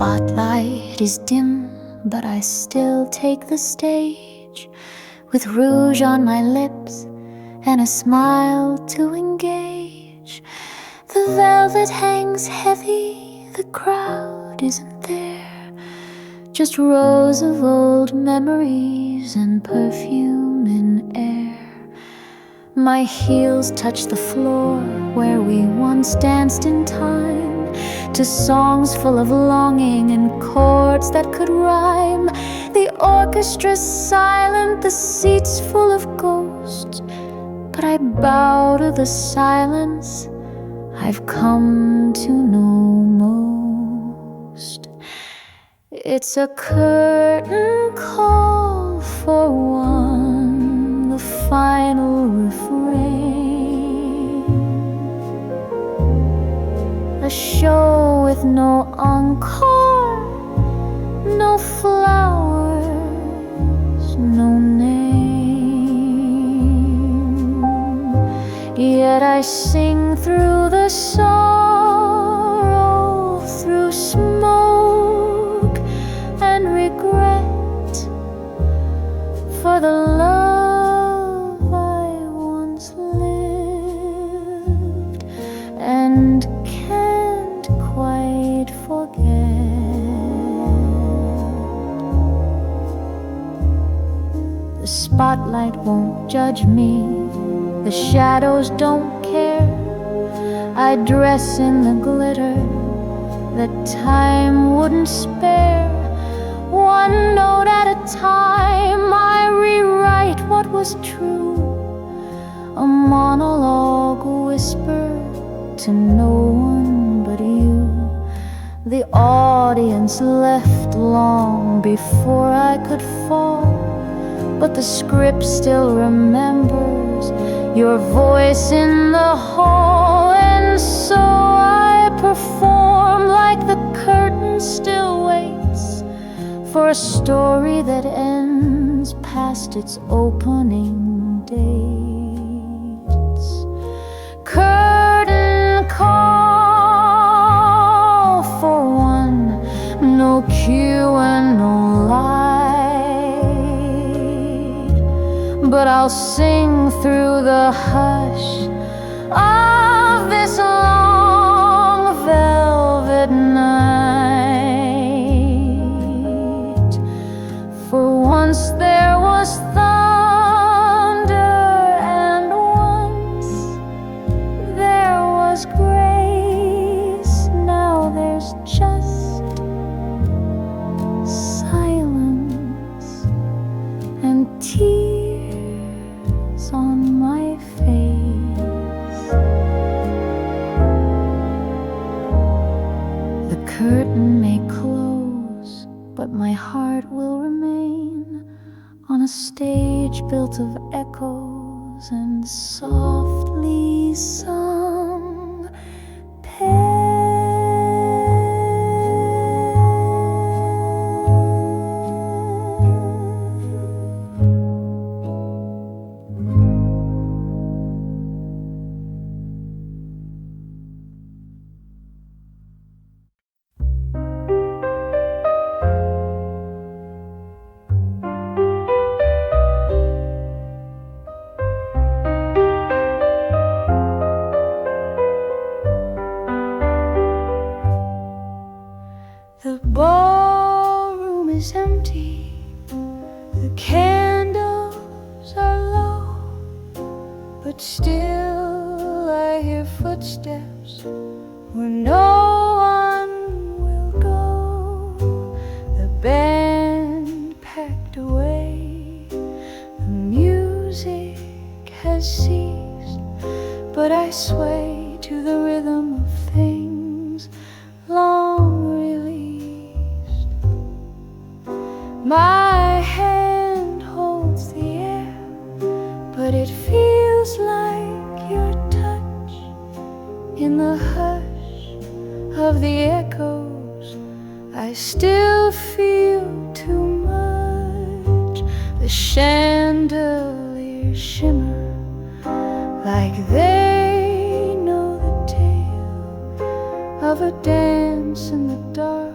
spotlight is dim, but I still take the stage, with rouge on my lips and a smile to engage. The velvet hangs heavy, the crowd isn't there, just rows of old memories and perfume in air. My heels touch the floor where we once danced in time, to songs full of longing and chords that could rhyme. The orchestra's silent, the seats full of ghosts, but I bow to the silence I've come to know most. It's a curtain call for one, the final refrain. A show with no encore, no flowers, no name. Yet I sing through the sorrow, through smoke and regret, for the love I once lived and can't quite forget. The spotlight won't judge me, the shadows don't care. I dress in the glitter that time wouldn't spare. One note at a time, I rewrite what was true, a monologue whispered to no one but you. The audience left long before I could fall, but the script still remembers your voice in the hall. And so I perform like the curtain still waits for a story that ends past its opening dates. Curtain call for one, no cue and no light, but I'll sing through the hush of this long velvet night. For once there was thunder, and once there was grace. Now there's just silence and tears on my face. The curtain may close, but my heart will remain on a stage built of echoes and softly sung pain. The ballroom is empty, the candles are low, but still I hear footsteps where no one will go. The band packed away, the music has ceased, but I sway to the rhythm of things long released. My hand holds the air, but it feels like your touch in the hush of the echoes. I still feel too much. The chandeliers shimmer like they know the tale of a dance in the dark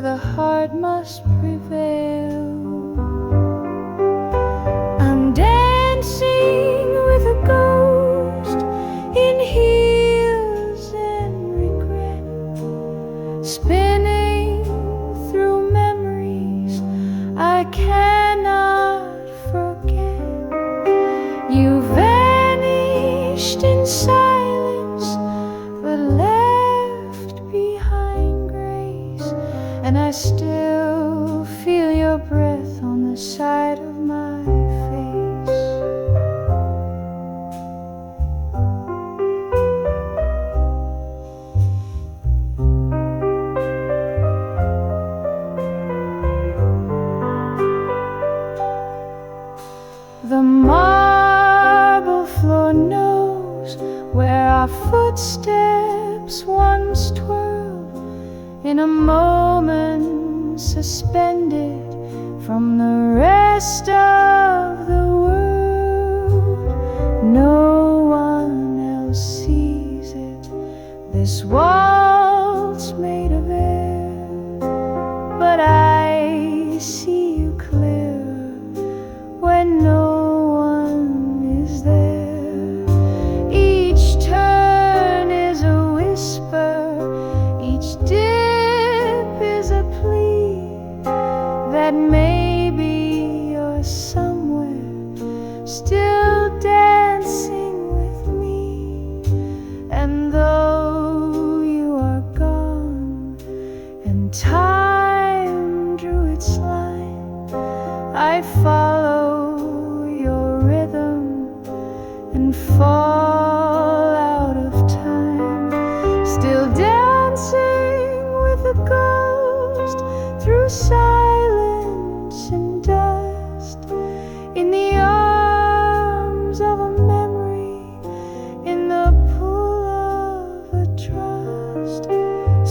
the heart must prevail. I'm dancing with a ghost in heels and regret, spinning through memories I cannot forget. You vanished in silence, but left behind grace, and I still feel your breath on the side of my face. The marble floor knows where our footsteps once twirled, in a moment suspended from the rest of the world. No one else sees it, this waltz made of air, but I see you clear when no one is there. Each turn is a whisper, each dip is a plea that maybe you're somewhere still dancing with me. And though you are gone and time drew its line, I follow your rhythm and fall out of time, still dancing with a ghost through silence and dust, in the arms of a memory, in the pool of a trust.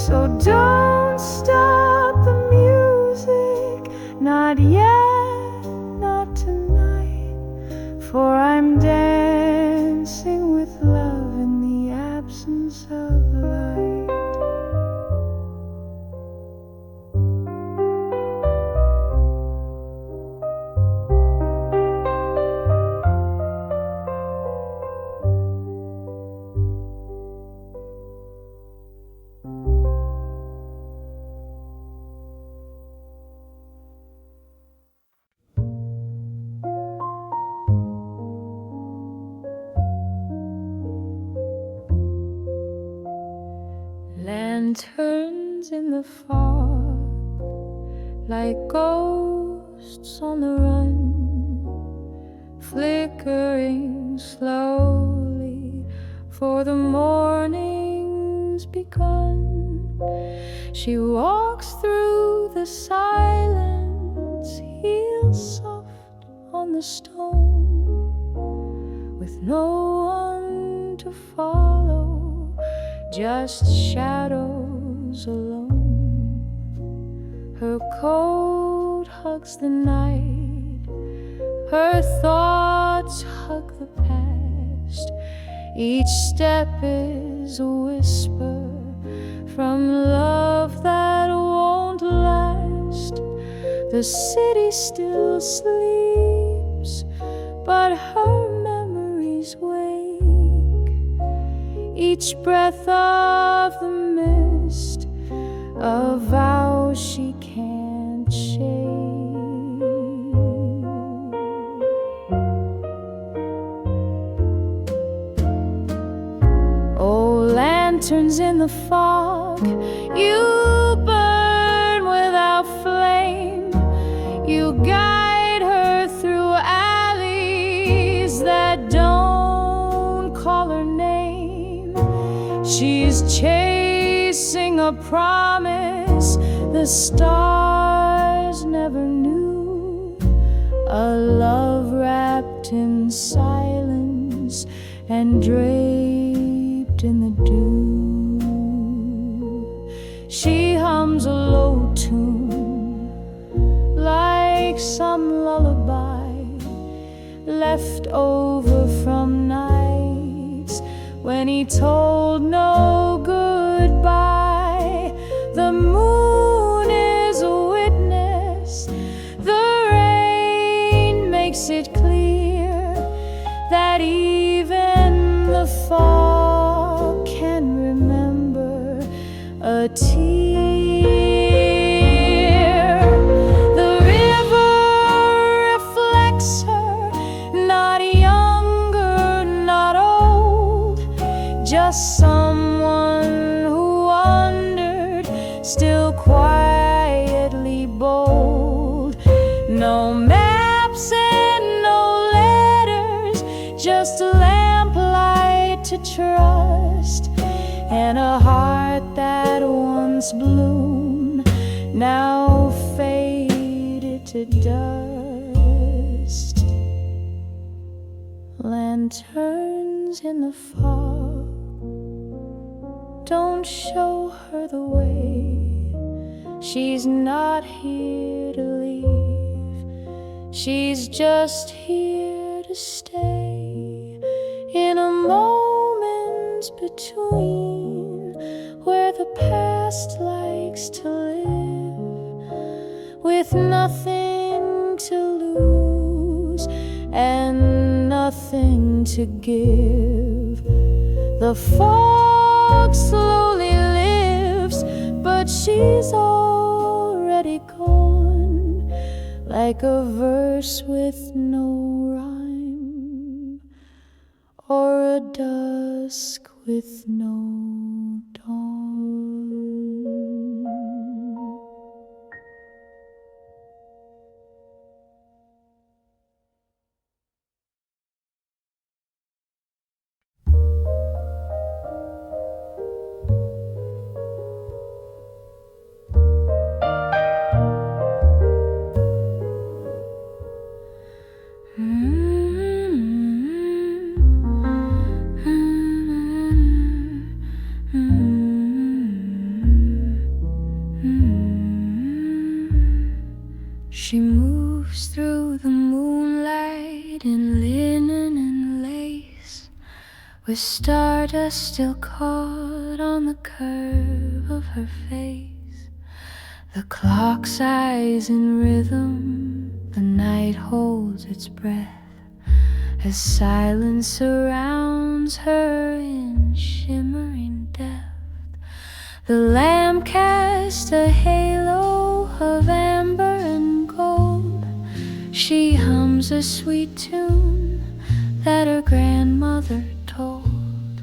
So don't stop the music, not yet, not tonight, for I'm dancing with love in the absence of light. Lanterns in the fog, like ghosts on the run, flickering slowly, for the morning's begun. She walks through the silence, heels soft on the stone, with no one to follow, just shadows alone. Her coat hugs the night, her thoughts hug the past. Each step is a whisper from love that won't last. The city still sleeps, but her memories wake. Each breath of the mist, a vow she can't shake. Oh, lanterns in the fog, you burn without flame. You guide her through alleys that don't call her name. She's chasing a promise the stars never knew, a love wrapped in silence and draped in the dew. She hums a low tune, like some lullaby left over from nights when he told no goodbye. The moon is that even the fog can remember a tear. The river reflects her, not younger, not old, just someone who wandered, still quietly bold. No maps and no letters, just a lamplight to trust, and a heart that once bloomed, now faded to dust. Lanterns in the fog don't show her the way. She's not here to leave, she's just here to stay. In a moment between, where the past likes to live, with nothing to lose and nothing to give. The fog slowly lifts, but she's already gone, like a verse with no rhyme, or a dusk with no dawn. She moves through the moonlight in linen and lace, with stardust still caught on the curve of her face. The clock sighs in rhythm, the night holds its breath, as silence surrounds her in shimmering depth. The lamp casts a halo of amber and gold. She hums a sweet tune that her grandmother told.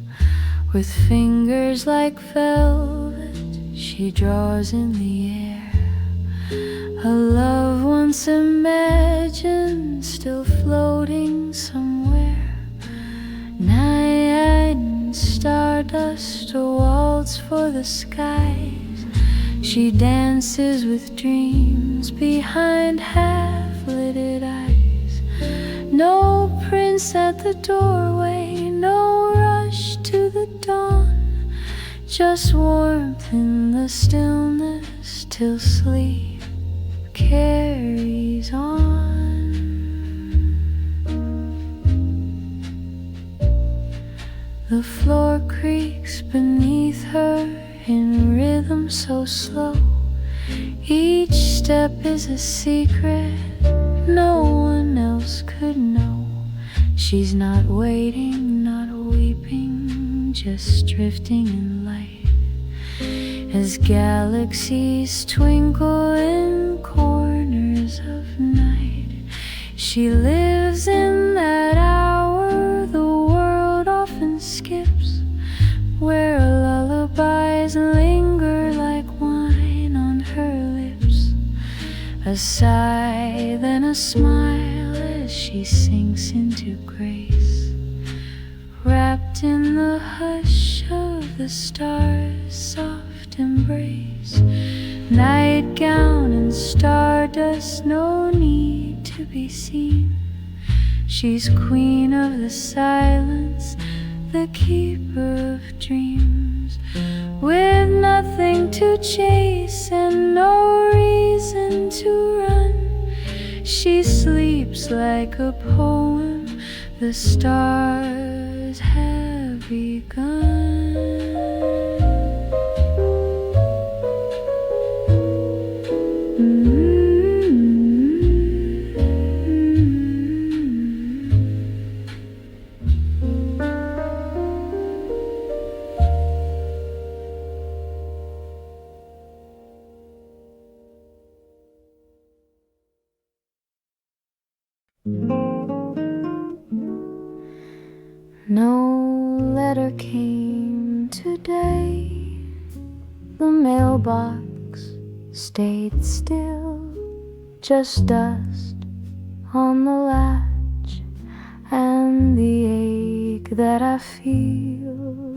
With fingers like velvet, she draws in the air a love once imagined, still floating somewhere. Nightgown and stardust, a waltz for the skies. She dances with dreams behind half-lidded eyes. No prince at the doorway, no rush to the dawn, just warmth in the stillness till sleep carries on. The floor creaks beneath her in rhythm so slow. Each step is a secret no one else could know. She's not waiting, not weeping, just drifting in light, as galaxies twinkle in corners of night. She lives in that hour the world often skips, where lullabies linger like wine on her lips. A sigh, then a smile as she sinks into grace, wrapped in the hush of the stars' soft embrace. Nightgown and stardust, no need to be seen. She's queen of the silence, the keeper of dreams, with nothing to chase and no reason to run. She sleeps like a poem the stars have begun. No letter came today. The mailbox stayed still, just dust on the latch and the ache that I feel.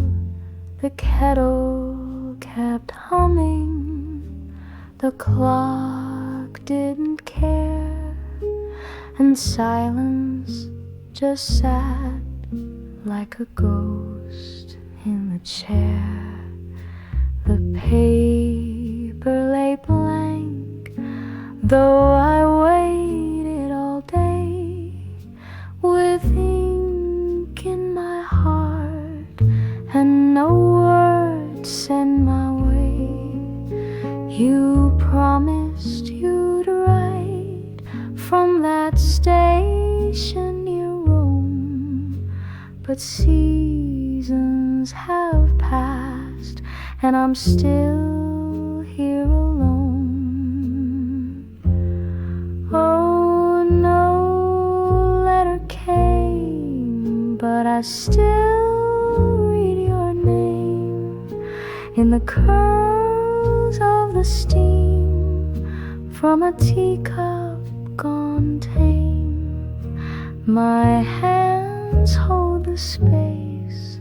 The kettle kept humming, the clock didn't care, and silence just sat like a ghost in the chair. The paper lay blank, though I waited all day, with ink in my heart and no word sent my way. You promised you'd write from that station near Rome, but seasons have passed and I'm still here alone. Oh, no letter came, but I still read your name in the curls of the steam from a teacup gone tame. My hands hold the space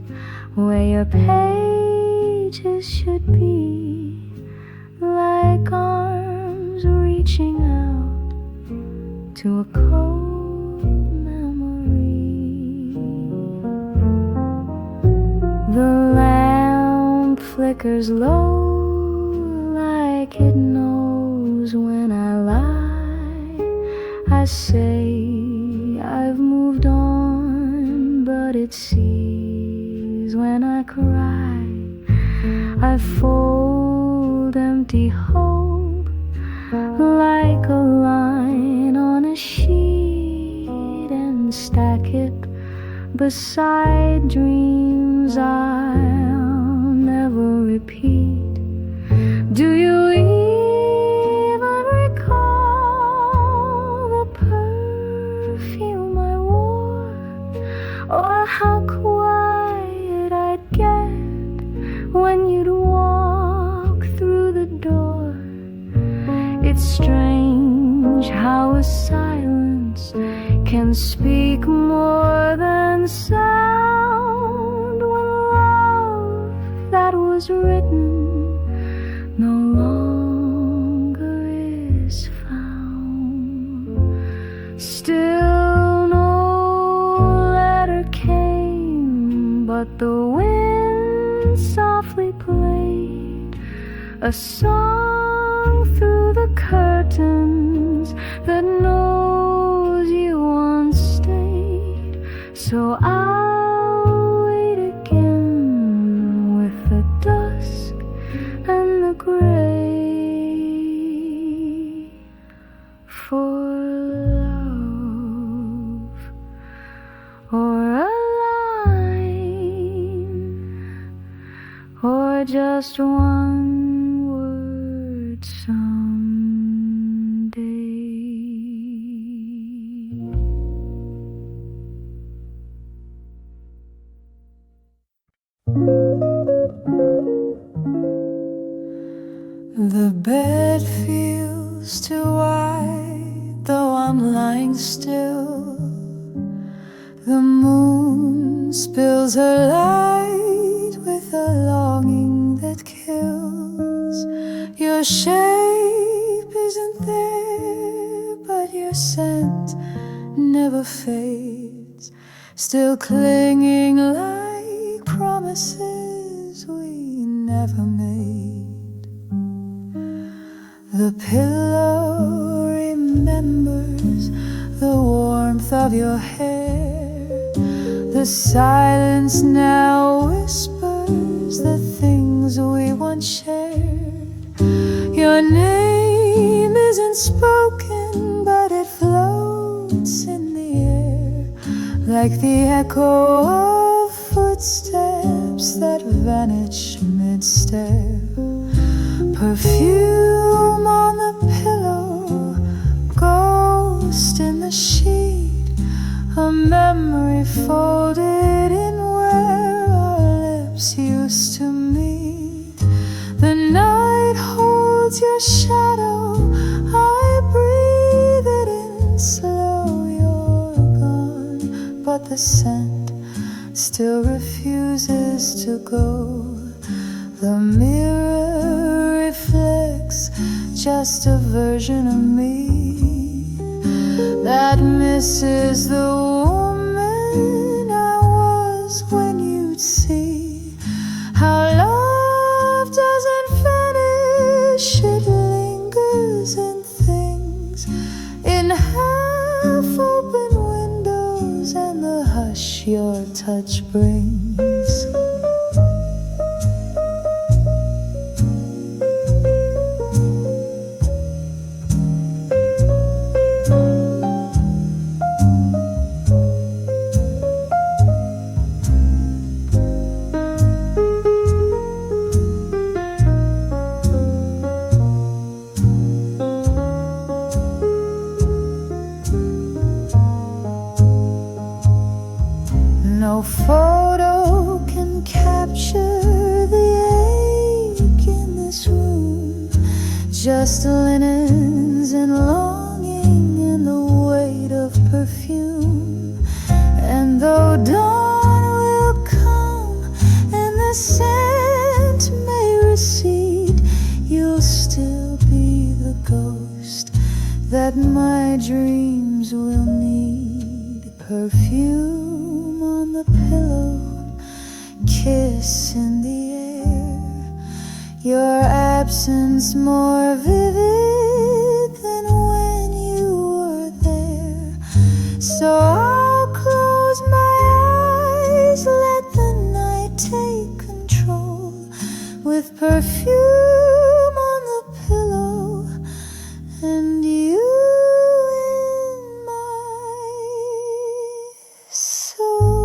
where your pages should be, like arms reaching out to a cold memory. The lamp flickers low, like it knows when I lie. I say I've moved on, but it sees when I cry. I fold empty hope like a line on a sheet and stack it beside dreams I'll never repeat. Do you even recall the perfume I wore, or how quiet I'd get when you'd walk through the door? It's strange how a silence can speak more than sound, when love that was written no longer is found. Still no letter came, but the wind softly played a song through the curtains that knows you once stayed. So I'll wait again with the dusk and the gray for love, or a line, or just one word someday. The bed feels too wide, though I'm lying still. The moon spills her light with a longing that kills. Your shape isn't there, but your scent never fades, still clinging like promises we never made. The pillow remembers the warmth of your hair. The silence now whispers the things we once shared. Your name isn't spoken, but it floats in the air, like the echo of footsteps that vanish mid-stare. Perfume on the pillow, ghost in the sheet, a memory folded in the scent still refuses to go. The mirror reflects just a version of me that misses the woman I was when you'd see how love doesn't finish, it lingers in things, in half-open windows and the hush your touch brings. No photo can capture the ache in this room, just linens and longing and the weight of perfume. And though dawn will come and the scent may recede, you'll still be the ghost that my dreams will need. Perfume on the pillow, kiss in the air, your absence more vivid than when you were there. So I'll close my eyes, let the night take control, with perfume on the pillow and you in my soul.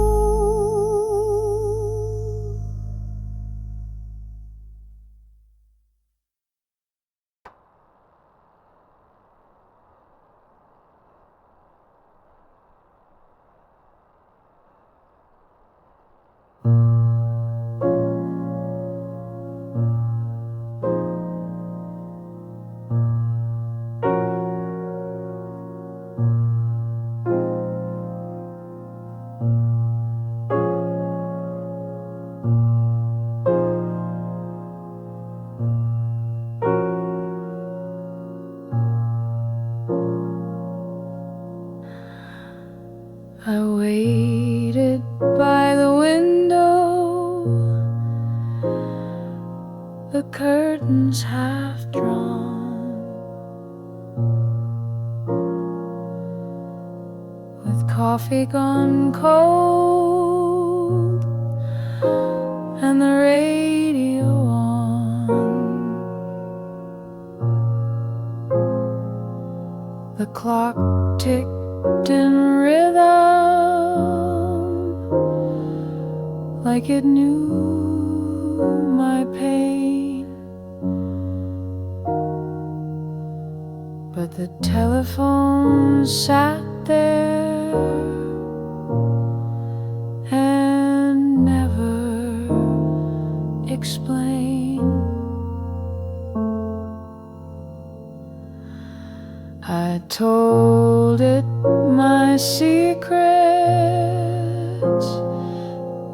I waited by the window, the curtains half drawn, with coffee gone cold and the radio on. The clock ticked in rhythm like it knew my pain, but the telephone sat there and never explained. I told it my secrets,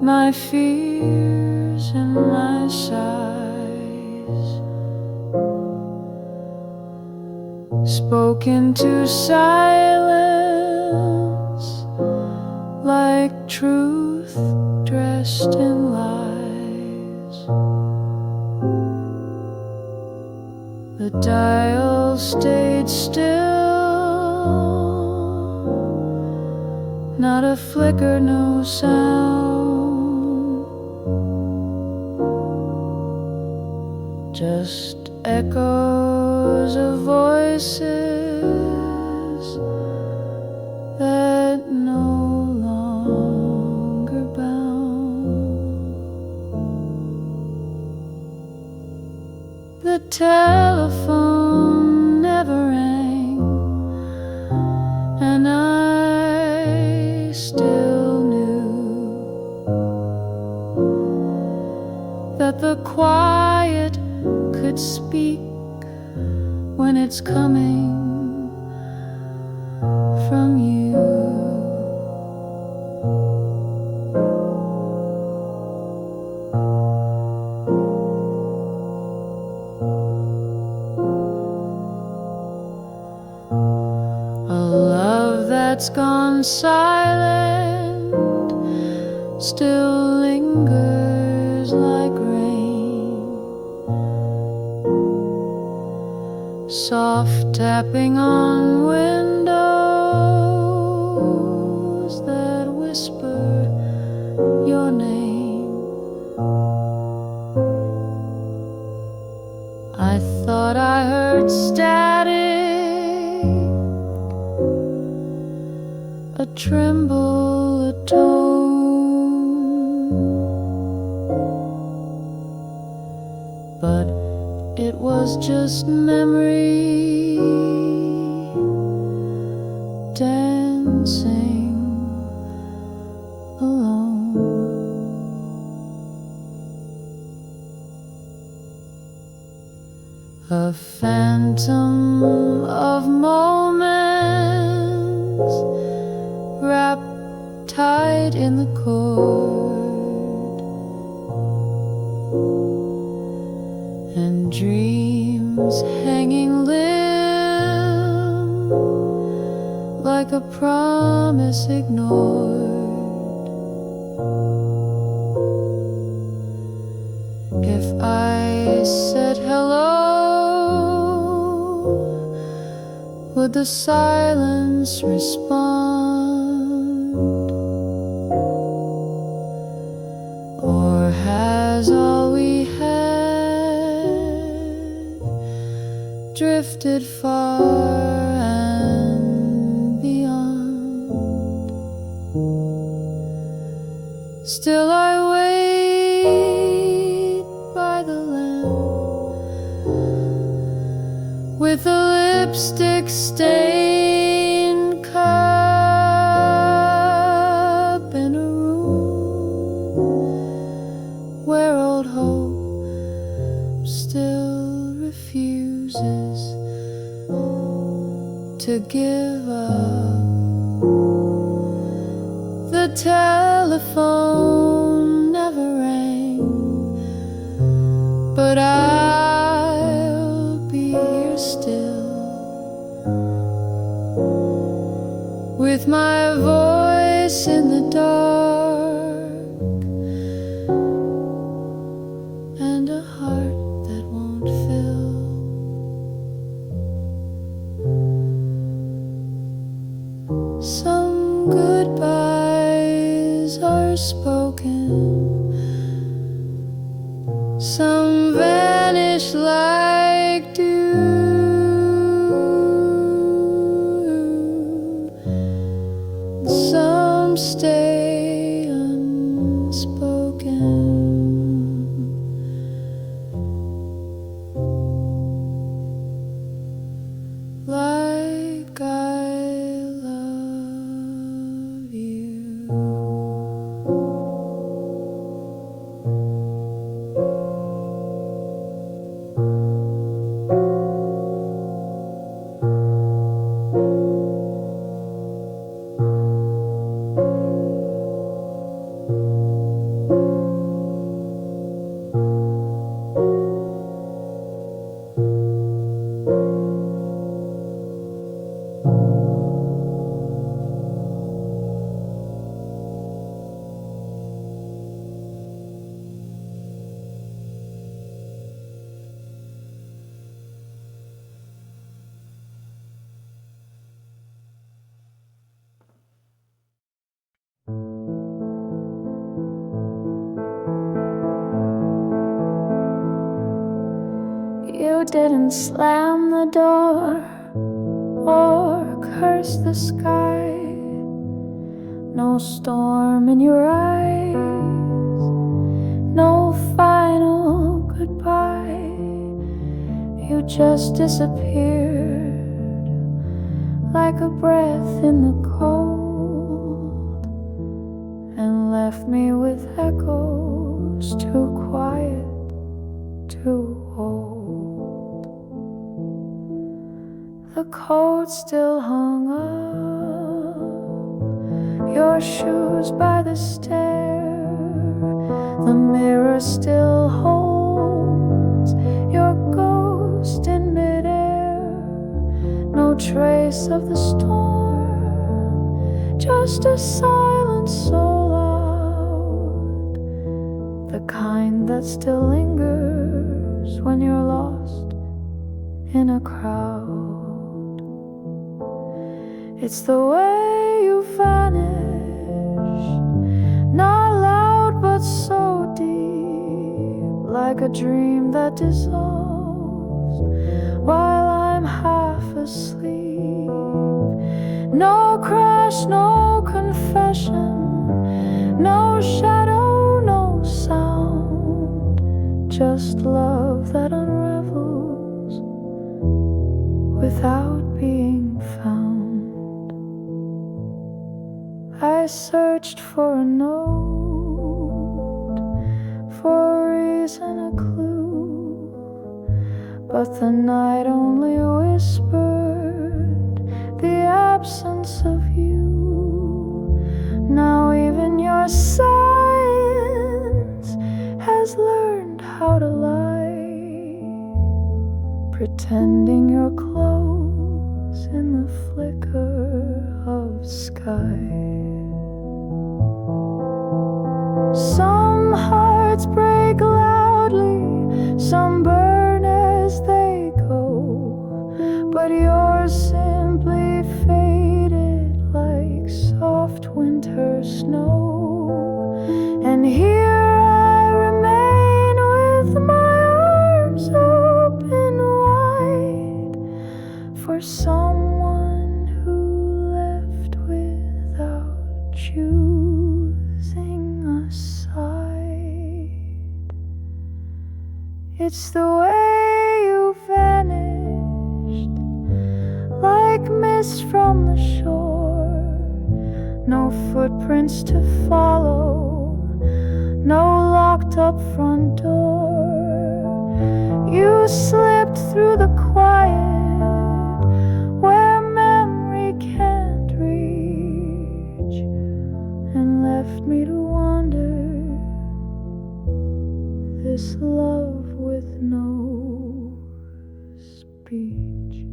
my fears and my sighs, spoke into silence like truth dressed in lies. The dial stayed still, not a flicker, no sound, just echoes of voices that no longer bound. The telephone never rang, and I still knew that the quiet could speak when it's coming from you. that's gone silent still lingers like rain, soft tapping on windows that whisper your name. I thought I heard static, a tremble, a tone, but it was just memory dancing alone. A phantom of moments wrapped tight in the cord, and dreams hanging limp like a promise ignored. If I said hello, would the silence respond? Or has all we had drifted far and beyond? Still I wait by the lamp with a lipstick stained cup in a room where old hope still refuses to give up. The telephone never rang, but I'll be here still with my voice in the dark and a heart that won't fill. Some goodbyes are spoken, some vanish like dew, some stay unspoken. Like I love you. You didn't slam the door or curse the sky. No storm in your eyes, no final goodbye. You just disappeared like a breath in the cold, and left me with echoes too quiet, too old. The coat still hung up, your shoes by the stair. The mirror still holds your ghost in midair. No trace of the storm just a silence so loud, the kind that still lingers when you're lost in a crowd. It's the way you vanish, not loud but so deep, like a dream that dissolves while I'm half asleep. No crash, no confession, no shadow, no sound, just love that unravels without being found. I searched for a note, for a reason, a clue, but the night only whispered the absence of you. Now even your silence has learned how to lie, pretending you're close in the flicker of sky. Some hearts break loudly, some burn as they go, but yours simply faded like soft winter snow. And here I remain with my arms open wide for someone who left without choosing a side. It's the way you vanished, like mist from the shore, no footprints to follow, no locked up front door. You slipped through the quiet where memory can't reach, and left me to wander this love with no speech.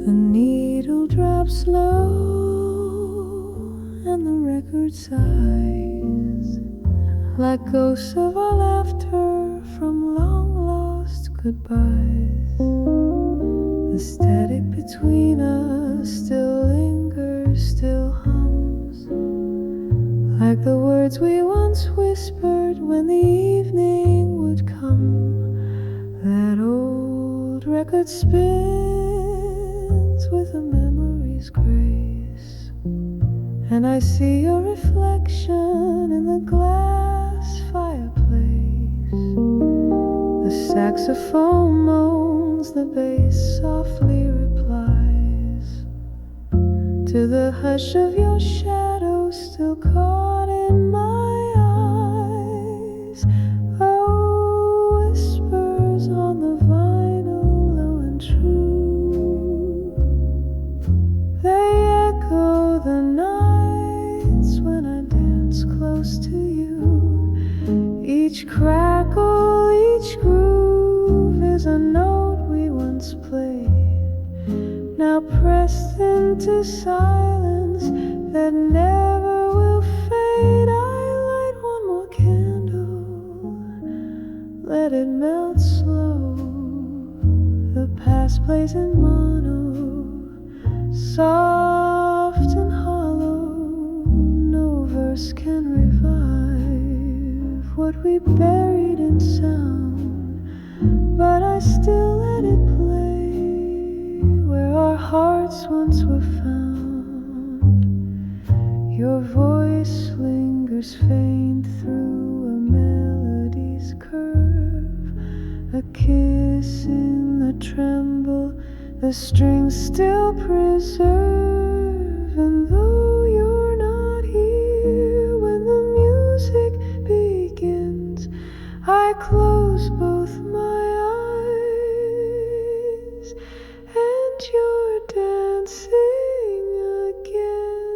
The needle drops low and the record sighs, like ghosts of our laughter from long lost goodbyes. The static between us still lingers, still hums, like the words we once whispered when the evening would come. That old record spins with a memory's grace, and I see your reflection in the glass fireplace. The saxophone moans, the bass softly replies to the hush of your shadow still caught in my eyes. Oh, whispers on the vinyl, low and true, they echo the nights when I dance close to you. Each crackle, each groove is a note we once played, now pressed into silence that never will fade. I light one more candle, let it melt slow. The past plays in mono, soft and hollow. No verse can revive what we buried in sound, but I still let it play where our hearts once were found. Your voice lingers faint through a melody's curve, a kiss in the tremble the strings still preserve. And though you're not here when the music begins, I close both my eyes and you're dancing again.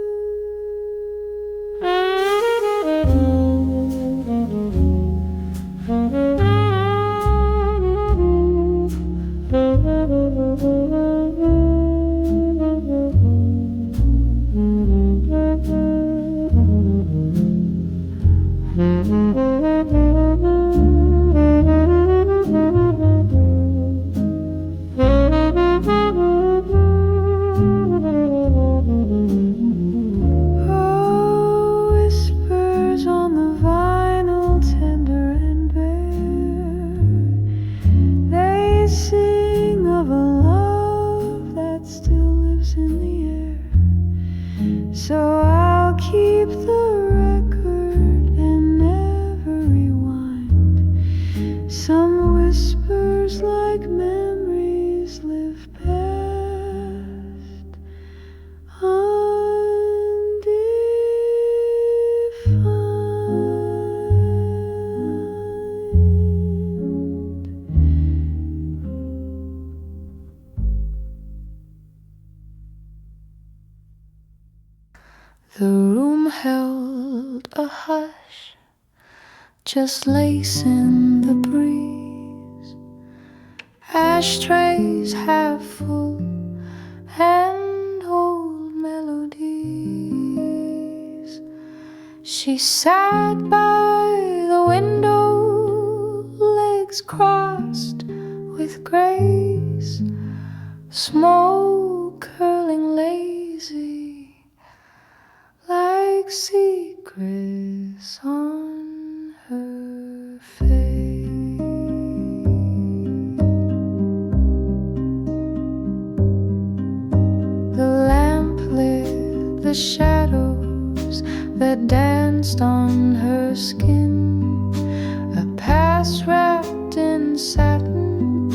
sing of a love that still lives in the air. So I'll keep the record and never rewind. Some whispers like memories live past, undefined. The room held a hush, just lace in the breeze, ashtrays half full and old melodies. She sat by the window, legs crossed with grace, smoke curling lazy like secrets on her face. The lamp lit the shadows that danced on her skin, a past wrapped in satin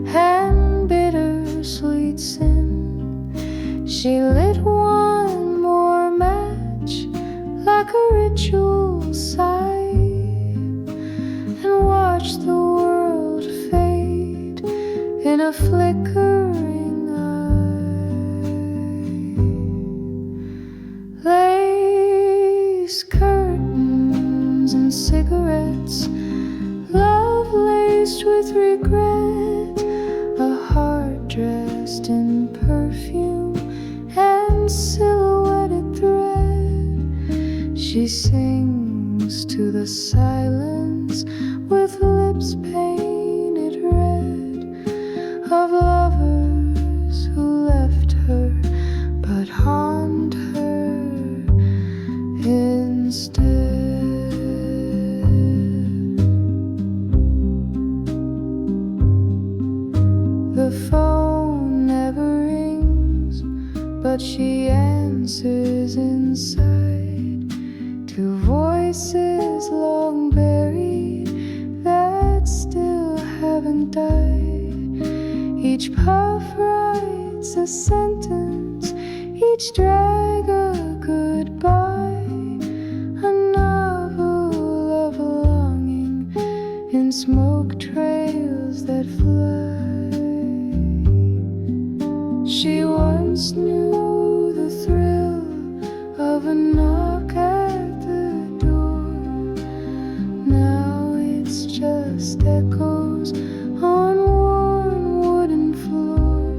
and bittersweet sin. She lit one more match like a ritual sigh, and watched the world fade in a flickering eye. Lace curtains and cigarettes, love laced with regret, a heart dressed in perfume and silhouetted thread. She sings to the silence with lips painted red, of lovers who left her but haunt her instead. The phone never rings, but she answers inside to voices long buried that still haven't died. Each puff writes a sentence, each drag a goodbye, a novel of longing in smoke trails that fly. She once knew the thrill of a knock at the door. Now it's just echoes on worn wooden floor.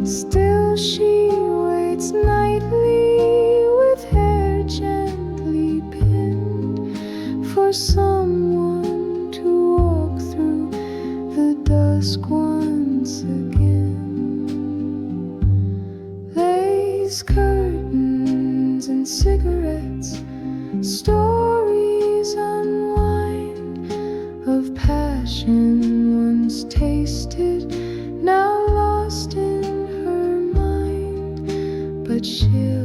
Still she waits nightly with hair gently pinned for someone to walk through the dusk once again. Lace curtains and cigarettes, stories unwind of passion once tasted, now lost in her mind, but she'll